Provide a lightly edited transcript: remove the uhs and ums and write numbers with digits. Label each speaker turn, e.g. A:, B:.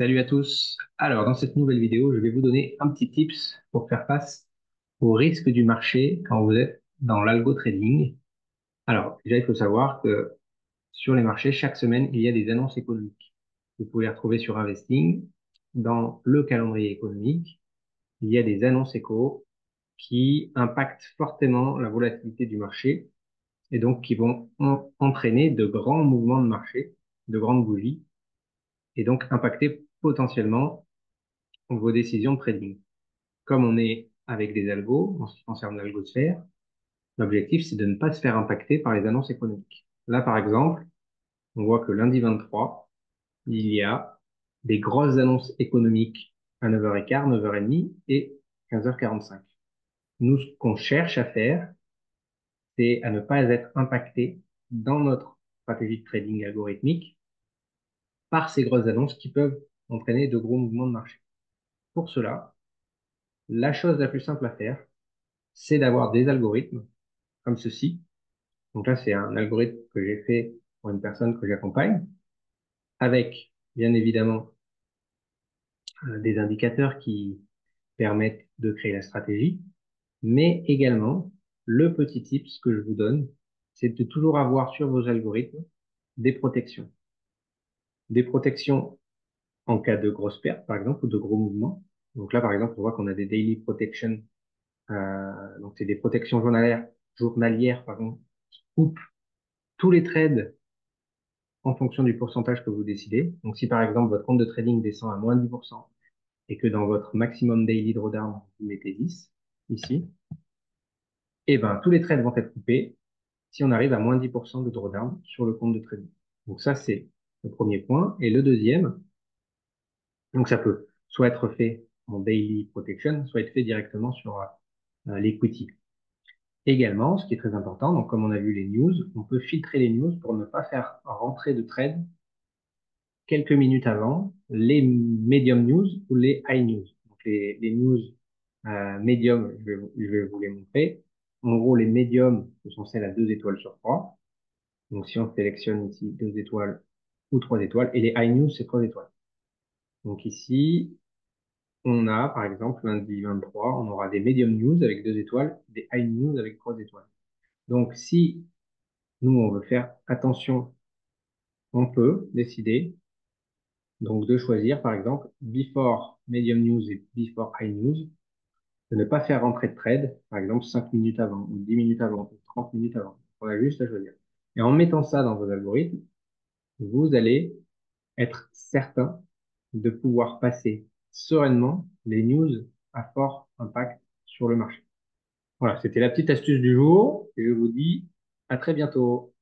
A: Salut à tous. Alors, dans cette nouvelle vidéo, je vais vous donner un petit tips pour faire face au risque du marché quand vous êtes dans l'algo trading. Alors, déjà, il faut savoir que sur les marchés, chaque semaine, il y a des annonces économiques. Vous pouvez les retrouver sur Investing. Dans le calendrier économique, il y a des annonces éco qui impactent fortement la volatilité du marché et donc qui vont entraîner de grands mouvements de marché, de grandes bougies, et donc impacter potentiellement vos décisions de trading. Comme on est avec des algos, en ce qui concerne l'algosphère, l'objectif, c'est de ne pas se faire impacter par les annonces économiques. Là, par exemple, on voit que lundi 23, il y a des grosses annonces économiques à 9h15, 9h30 et 15h45. Nous, ce qu'on cherche à faire, c'est à ne pas être impacté dans notre stratégie de trading algorithmique par ces grosses annonces qui peuvent entraîner de gros mouvements de marché. Pour cela, la chose la plus simple à faire, c'est d'avoir des algorithmes comme ceci. Donc là, c'est un algorithme que j'ai fait pour une personne que j'accompagne, avec bien évidemment des indicateurs qui permettent de créer la stratégie, mais également le petit tips que je vous donne, c'est de toujours avoir sur vos algorithmes des protections. Des protections en cas de grosses pertes, par exemple, ou de gros mouvements. Donc là, par exemple, on voit qu'on a des daily protection, donc c'est des protections journalières, pardon, qui coupent tous les trades en fonction du pourcentage que vous décidez. Donc, si par exemple votre compte de trading descend à moins 10% et que dans votre maximum daily drawdown, vous mettez 10 ici, et ben, tous les trades vont être coupés si on arrive à moins 10% de drawdown sur le compte de trading. Donc, ça, c'est le premier point. Et le deuxième, donc ça peut soit être fait en daily protection, soit être fait directement sur l'equity. Également, ce qui est très important, donc comme on a vu les news, on peut filtrer les news pour ne pas faire rentrer de trades quelques minutes avant les medium news ou les high news. Donc les news medium, je vais vous les montrer. En gros, les médiums, ce sont celles à 2 étoiles sur 3. Donc si on sélectionne ici 2 étoiles ou 3 étoiles, et les high news, c'est 3 étoiles. Donc ici, on a par exemple lundi 23, on aura des medium news avec 2 étoiles, des high news avec 3 étoiles. Donc si nous, on veut faire attention, on peut décider donc de choisir par exemple before medium news et before high news, de ne pas faire rentrer de trade, par exemple 5 minutes avant, ou 10 minutes avant, ou 30 minutes avant. On a juste à choisir. Et en mettant ça dans vos algorithmes, vous allez être certain de pouvoir passer sereinement les news à fort impact sur le marché. Voilà, c'était la petite astuce du jour, et je vous dis à très bientôt.